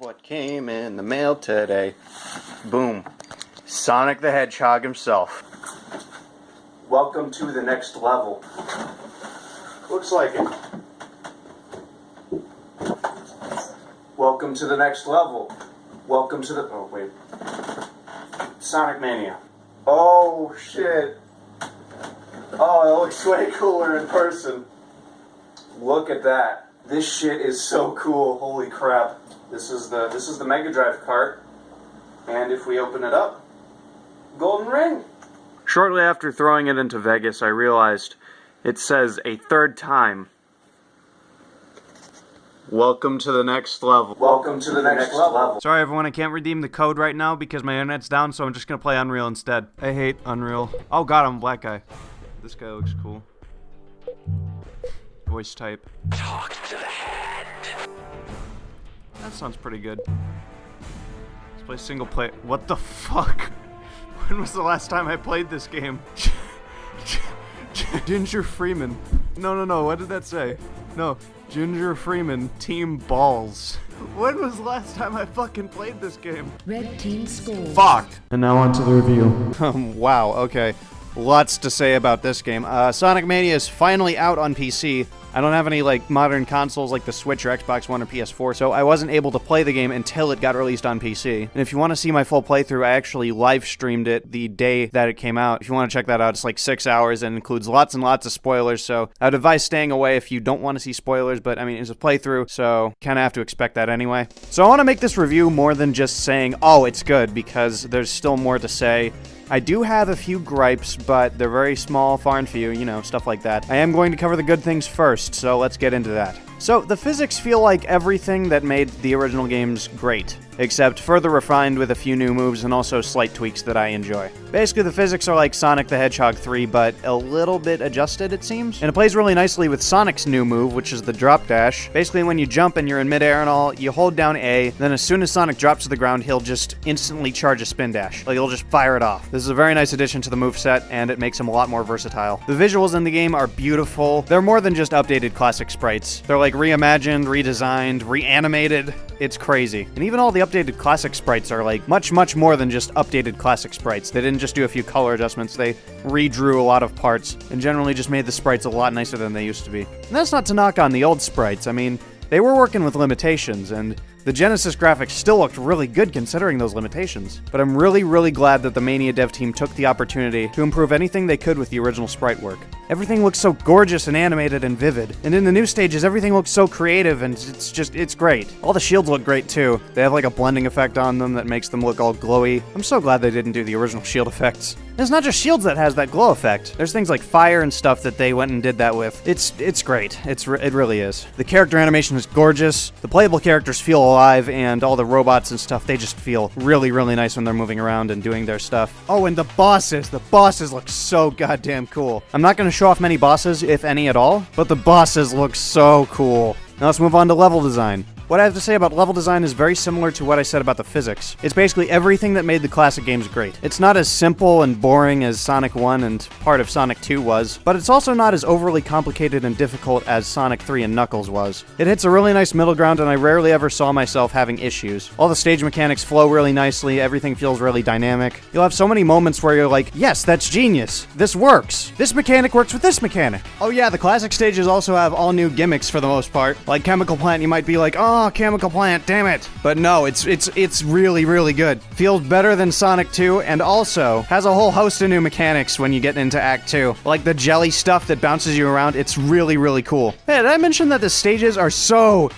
what came in the mail today. Boom. Sonic the Hedgehog himself. Welcome to the next level. Looks like it. Welcome to the next level. Welcome to the... Oh, wait. Sonic Mania. Oh, shit. Oh, it looks way cooler in person. Look at that. This shit is so cool. Holy crap. This is the Mega Drive cart. And if we open it up, golden ring. Shortly after throwing it into Vegas, I realized it says a third time, welcome to the next level. Welcome to the next level. Sorry everyone, I can't redeem the code right now because my internet's down, so I'm just gonna play Unreal instead. I hate Unreal. Oh god, I'm a black guy. This guy looks cool. Voice type. Talk to the hand. That sounds pretty good. Let's play single player. What the fuck? When was the last time I played this game? Ginger Freeman. No, what did that say? No, Ginger Freeman, Team Balls. When was the last time I fucking played this game? Red team score. Fuck! And now on to the review. Wow, okay. Lots to say about this game. Sonic Mania is finally out on PC. I don't have any, like, modern consoles like the Switch or Xbox One or PS4, so I wasn't able to play the game until it got released on PC. And if you want to see my full playthrough, I actually live streamed it the day that it came out. If you want to check that out, it's like 6 hours and includes lots and lots of spoilers, so I'd advise staying away if you don't want to see spoilers, but I mean, it's a playthrough, so kind of have to expect that anyway. So I want to make this review more than just saying, oh, it's good, because there's still more to say. I do have a few gripes, but they're very small, far and few, you know, stuff like that. I am going to cover the good things first, so let's get into that. So, the physics feel like everything that made the original games great, except further refined with a few new moves and also slight tweaks that I enjoy. Basically, the physics are like Sonic the Hedgehog 3, but a little bit adjusted, it seems. And it plays really nicely with Sonic's new move, which is the drop dash. Basically, when you jump and you're in midair and all, you hold down A, then as soon as Sonic drops to the ground, he'll just instantly charge a spin dash. Like, he'll just fire it off. This is a very nice addition to the moveset, and it makes him a lot more versatile. The visuals in the game are beautiful. They're more than just updated classic sprites. They're like reimagined, redesigned, reanimated. It's crazy. And even all the updated classic sprites are like much more than just updated classic sprites. They didn't just do a few color adjustments, they redrew a lot of parts and generally just made the sprites a lot nicer than they used to be. And that's not to knock on the old sprites. I mean, they were working with limitations, and the Genesis graphics still looked really good considering those limitations. But I'm really glad that the Mania dev team took the opportunity to improve anything they could with the original sprite work. Everything looks so gorgeous and animated and vivid. And in the new stages, everything looks so creative and it's great. All the shields look great too. They have like a blending effect on them that makes them look all glowy. I'm so glad they didn't do the original shield effects. And it's not just shields that has that glow effect. There's things like fire and stuff that they went and did that with. It's great. It really is. The character animation is gorgeous. The playable characters feel alive, and all the robots and stuff, they just feel really nice when they're moving around and doing their stuff. Oh, and the bosses look so goddamn cool. I'm not going to show off many bosses, if any at all, but the bosses look so cool. Now let's move on to level design. What I have to say about level design is very similar to what I said about the physics. It's basically everything that made the classic games great. It's not as simple and boring as Sonic 1 and part of Sonic 2 was, but it's also not as overly complicated and difficult as Sonic 3 and Knuckles was. It hits a really nice middle ground, and I rarely ever saw myself having issues. All the stage mechanics flow really nicely, everything feels really dynamic. You'll have so many moments where you're like, yes, that's genius. This works. This mechanic works with this mechanic. Oh yeah, the classic stages also have all new gimmicks for the most part. Like Chemical Plant, you might be like, oh, Chemical Plant, damn it. But no, it's really good. Feels better than Sonic 2, and also has a whole host of new mechanics when you get into Act 2. Like the jelly stuff that bounces you around, it's really cool. Hey, did I mention that the stages are so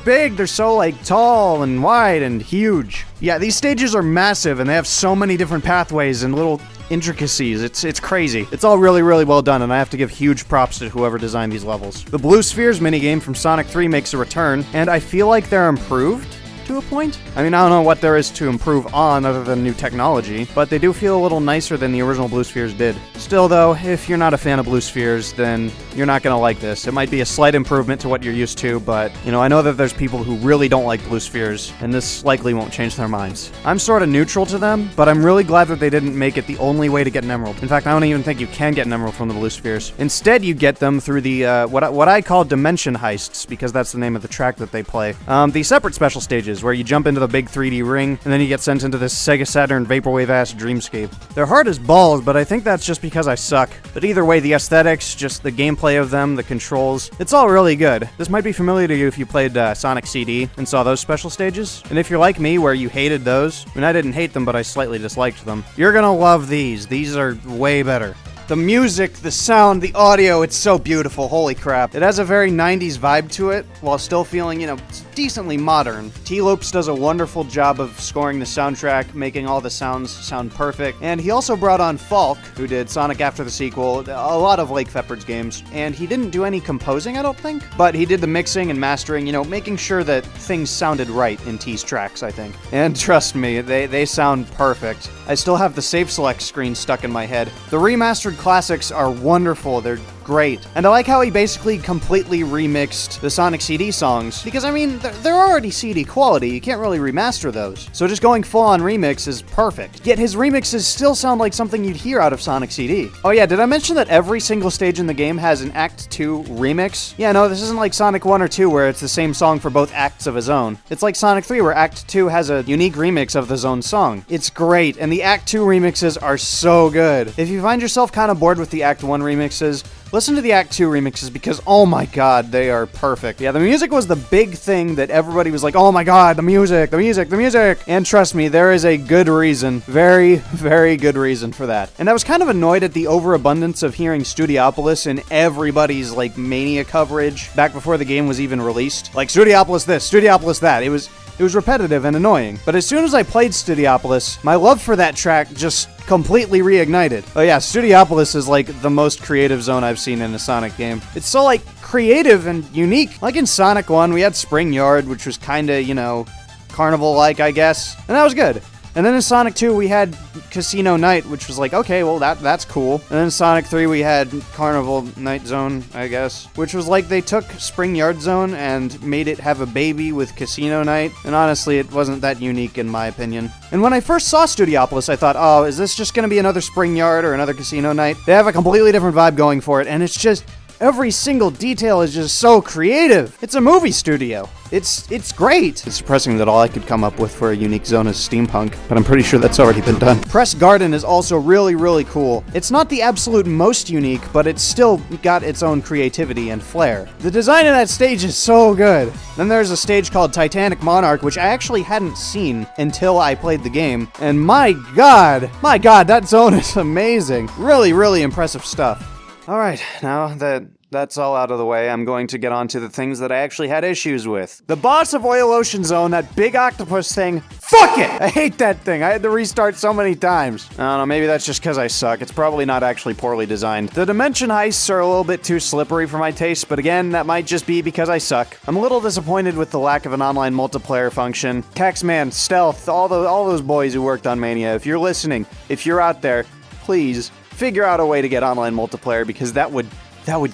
big? They're so, like, tall and wide and huge. Yeah, these stages are massive, and they have so many different pathways and little intricacies. It's crazy. It's all really well done, and I have to give huge props to whoever designed these levels. The Blue Spheres minigame from Sonic 3 makes a return, and I feel like they're improved to a point. I mean, I don't know what there is to improve on other than new technology, but they do feel a little nicer than the original Blue Spheres did. Still though, if you're not a fan of Blue Spheres, then you're not gonna like this. It might be a slight improvement to what you're used to, but, you know, I know that there's people who really don't like Blue Spheres, and this likely won't change their minds. I'm sort of neutral to them, but I'm really glad that they didn't make it the only way to get an emerald. In fact, I don't even think you can get an emerald from the Blue Spheres. Instead, you get them through the, what I call dimension heists, because that's the name of the track that they play. The separate special stages. stages, where you jump into the big 3D ring, and then you get sent into this Sega Saturn Vaporwave-ass dreamscape. They're hard as balls, but I think that's just because I suck. But either way, the aesthetics, just the gameplay of them, the controls, it's all really good. This might be familiar to you if you played Sonic CD and saw those special stages. And if you're like me, where you hated those, I mean, I didn't hate them, but I slightly disliked them, you're gonna love these. These are way better. The music, the sound, the audio, it's so beautiful, holy crap. It has a very 90s vibe to it, while still feeling, you know, decently modern. T-Lopes does a wonderful job of scoring the soundtrack, making all the sounds sound perfect. And he also brought on Falk, who did Sonic After the Sequel, a lot of Lake Thepard's games. And he didn't do any composing, I don't think, but he did the mixing and mastering, you know, making sure that things sounded right in T's tracks, I think. And trust me, they sound perfect. I still have the save select screen stuck in my head. The remastered classics are wonderful, they're great. And I like how he basically completely remixed the Sonic CD songs, because I mean, they're already CD quality, you can't really remaster those. So just going full-on remix is perfect. Yet his remixes still sound like something you'd hear out of Sonic CD. Oh yeah, did I mention that every single stage in the game has an Act 2 remix? Yeah, no, this isn't like Sonic 1 or 2 where it's the same song for both acts of his own. It's like Sonic 3 where Act 2 has a unique remix of his own song. It's great, and the Act 2 remixes are so good. If you find yourself kind of bored with the Act 1 remixes, listen to the Act 2 remixes because, oh my god, they are perfect. Yeah, the music was the big thing that everybody was like, oh my god, the music, the music, the music. And trust me, there is a good reason, very, very good reason for that. And I was kind of annoyed at the overabundance of hearing Studiopolis in everybody's, like, Mania coverage back before the game was even released. Like, Studiopolis this, Studiopolis that. It was repetitive and annoying. But as soon as I played Studiopolis, my love for that track just completely reignited. Oh yeah, Studiopolis is like the most creative zone I've seen in a Sonic game. It's so like creative and unique. Like in Sonic 1, we had Spring Yard, which was kinda, you know, carnival-like, I guess. And that was good. And then in Sonic 2, we had Casino Night, which was like, okay, well, that's cool. And then in Sonic 3, we had Carnival Night Zone, I guess, which was like they took Spring Yard Zone and made it have a baby with Casino Night. And honestly, it wasn't that unique in my opinion. And when I first saw Studiopolis, I thought, oh, is this just going to be another Spring Yard or another Casino Night? They have a completely different vibe going for it, and it's just... every single detail is just so creative. It's a movie studio. It's great. It's depressing that all I could come up with for a unique zone is steampunk, but I'm pretty sure that's already been done. Press Garden is also really, really cool. It's not the absolute most unique, but it's still got its own creativity and flair. The design of that stage is so good. Then there's a stage called Titanic Monarch, which I actually hadn't seen until I played the game, and my god, that zone is amazing. Really, really impressive stuff. Alright, now that that's all out of the way, I'm going to get on to the things that I actually had issues with. The boss of Oil Ocean Zone, that big octopus thing, fuck it! I hate that thing. I had to restart so many times. I don't know, maybe that's just because I suck. It's probably not actually poorly designed. The dimension heists are a little bit too slippery for my taste, but again, that might just be because I suck. I'm a little disappointed with the lack of an online multiplayer function. Caxman, Stealth, all those boys who worked on Mania, if you're listening, if you're out there, please figure out a way to get online multiplayer because that would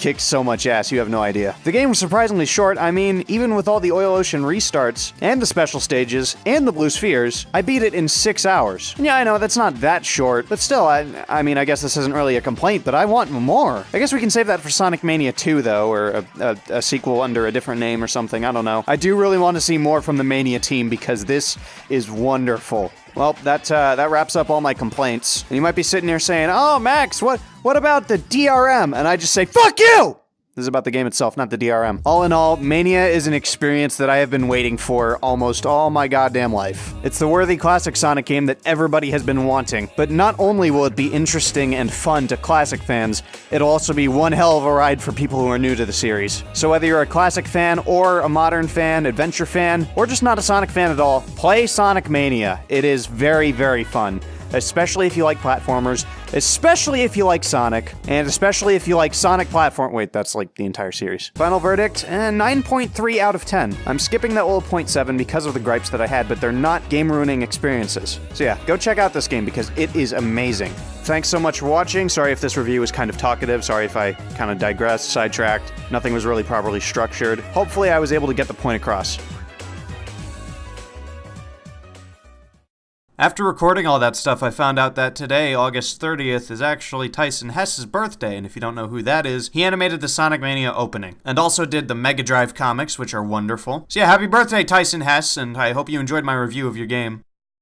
kick so much ass, you have no idea. The game was surprisingly short. I mean, even with all the Oil Ocean restarts, and the special stages, and the blue spheres, I beat it in 6 hours. And yeah, I know, that's not that short, but still, I mean, I guess this isn't really a complaint, but I want more. I guess we can save that for Sonic Mania 2, though, or a sequel under a different name or something, I don't know. I do really want to see more from the Mania team, because this is wonderful. Well, that wraps up all my complaints. And you might be sitting here saying, oh, Max, what about the DRM? And I just say, fuck you! This is about the game itself, not the DRM. All in all, Mania is an experience that I have been waiting for almost all my goddamn life. It's the worthy classic Sonic game that everybody has been wanting. But not only will it be interesting and fun to classic fans, it'll also be one hell of a ride for people who are new to the series. So whether you're a classic fan, or a modern fan, adventure fan, or just not a Sonic fan at all, play Sonic Mania. It is very, very fun. Especially if you like platformers, especially if you like Sonic, and especially if you like Sonic platform- wait, that's like the entire series. Final verdict, 9.3 out of 10. I'm skipping that little 0.7 because of the gripes that I had, but they're not game-ruining experiences. So yeah, go check out this game because it is amazing. Thanks so much for watching. Sorry if this review was kind of talkative. Sorry if I kind of digressed, sidetracked. Nothing was really properly structured. Hopefully I was able to get the point across. After recording all that stuff, I found out that today, August 30th, is actually Tyson Hess's birthday, and if you don't know who that is, he animated the Sonic Mania opening, and also did the Mega Drive comics, which are wonderful. So yeah, happy birthday, Tyson Hess, and I hope you enjoyed my review of your game.